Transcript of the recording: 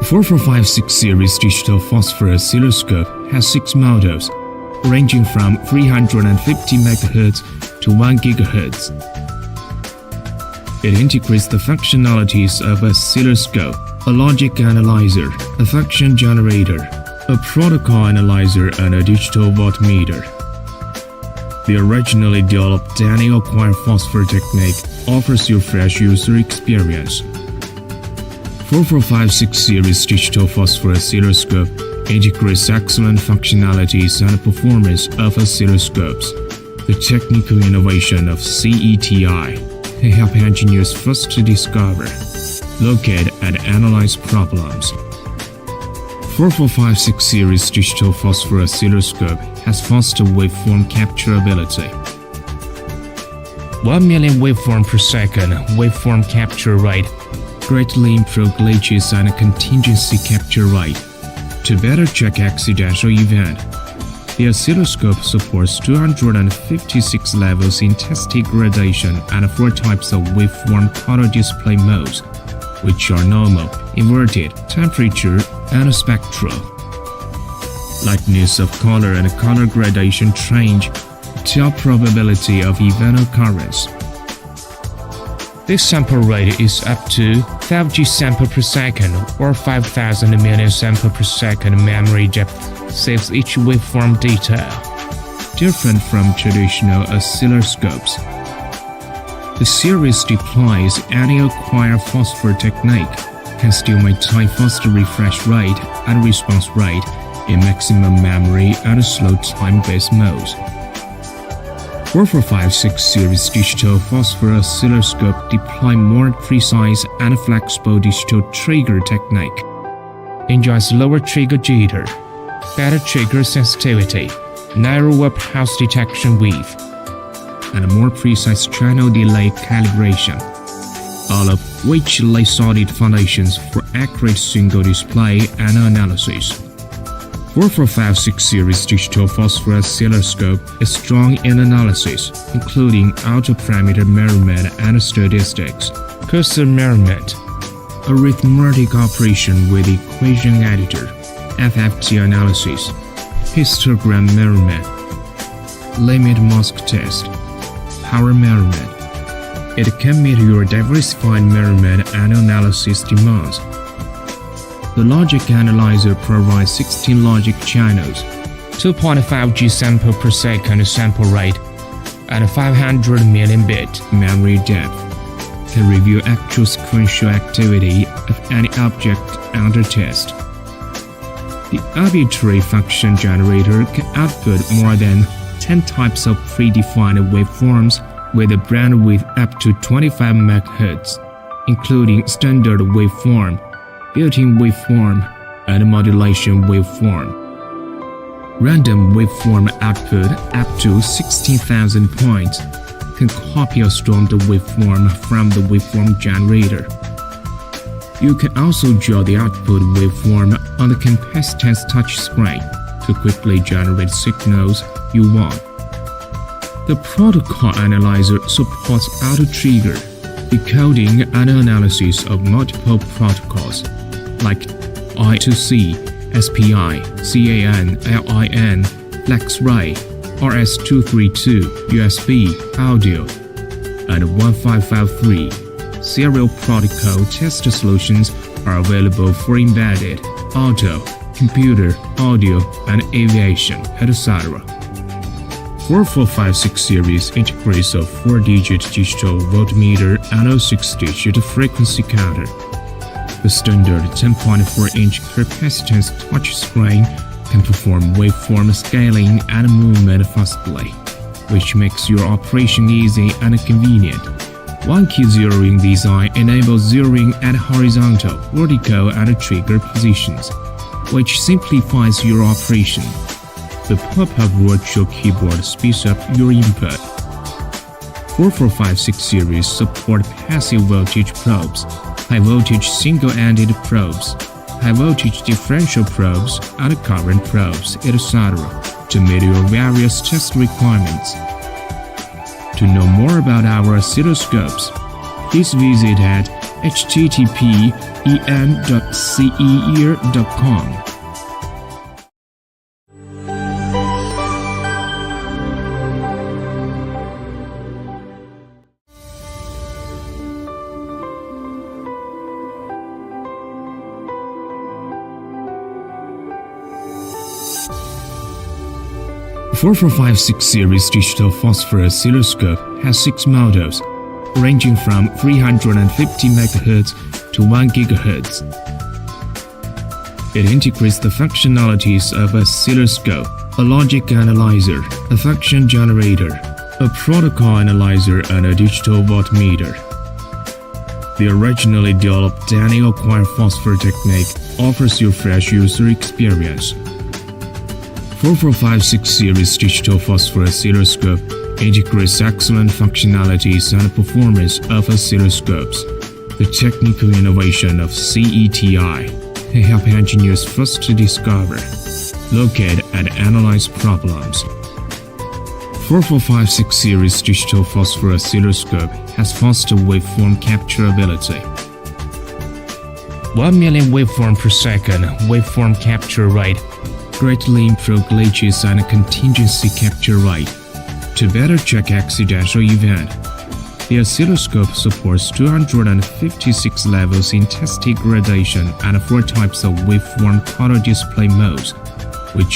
4456 Series Digital Phosphor Oscilloscope has 6 models, ranging from 350 MHz to 1 GHz. It integrates the functionalities of an oscilloscope, a logic analyzer, a function generator, a protocol analyzer, and a digital voltmeter. The originally developed Any Acquire Phosphor technique offers you fresh user experience. 4456 Series Digital Phosphor Oscilloscope integrates excellent functionalities and performance of oscilloscopes. The technical innovation of CETI can help engineers first to discover, locate, and analyze problems. 4456 Series Digital Phosphor Oscilloscope has faster waveform capture ability. 1 million waveform per second waveform capture rate greatly improve glitches and contingency capture rate. To better check accidental event, the oscilloscope supports 256 levels in intensity gradation and 4 types of waveform color display modes, which are normal, inverted, temperature, and spectral. Lightness of color and color gradation change tell probability of event occurrence. This sample rate is up to 5G sample per second or 5,000 million sample per second. Memory depth saves each waveform detail. Different from traditional oscilloscopes, the series deploys Any Acquire Phosphor technique can still maintain faster refresh rate and response rate in maximum memory and slow time-based modes. 4456 Series Digital Phosphor Oscilloscope deploy more precise and flexible digital trigger technique. Enjoys lower trigger jitter, better trigger sensitivity, narrower pulse detection width, and a more precise channel delay calibration, all of which lay solid foundations for accurate single display and analysis. 4456 Series Digital Phosphor Oscilloscope is strong in analysis, including auto-parameter measurement and statistics, cursor measurement, arithmetic operation with equation editor, FFT analysis, histogram measurement, limit mask test, power measurement. It can meet your diversified measurement and analysis demands. The logic analyzer provides 16 logic channels, 2.5G sample per second sample rate, and 500 million bit memory depth. Can review actual sequential activity of any object under test. The arbitrary function generator can output more than 10 types of predefined waveforms with a bandwidth up to 25 MHz, including standard waveform, built-in waveform, and modulation waveform. Random waveform output up to 16,000 points can copy or storm the waveform from the waveform generator. You can also draw the output waveform on the capacitance touchscreen to quickly generate signals you want. The protocol analyzer supports auto-trigger, decoding and analysis of multiple protocols like I2C, SPI, CAN, LIN, FlexRay, RS-232, USB, audio, and 1553. Serial protocol test solutions are available for embedded, auto, computer, audio, and aviation, etc. 4456 series integrates a 4-digit digital voltmeter and a 6-digit frequency counter. The standard 10.4-inch capacitance touchscreen can perform waveform scaling and movement fastly, which makes your operation easy and convenient. One key zeroing design enables zeroing at horizontal, vertical, and trigger positions, which simplifies your operation. The pop-up virtual keyboard speeds up your input. 4456 series support passive voltage probes, high-voltage single-ended probes, high-voltage differential probes, and current probes, etc. to meet your various test requirements. To know more about our oscilloscopes, please visit at http://en.ceyear.com. The 4456 Series Digital Phosphor Oscilloscope has 6 models, ranging from 350 MHz to 1 GHz. It integrates the functionalities of oscilloscope, a logic analyzer, a function generator, a protocol analyzer, and a digital voltmeter. The originally developed Any Acquire Phosphor technique offers you fresh user experience. 4456 Series Digital Phosphor Oscilloscope integrates excellent functionalities and performance of oscilloscopes, the technical innovation of CETI, to help engineers first to discover, locate, and analyze problems. 4456 Series Digital Phosphor Oscilloscope has faster waveform capture ability. 1 million waveform per second waveform capture rate, greatly improved glitches and contingency capture rate. To better check accidental event, the oscilloscope supports 256 levels intensity gradation and 4 types of waveform color display modes, which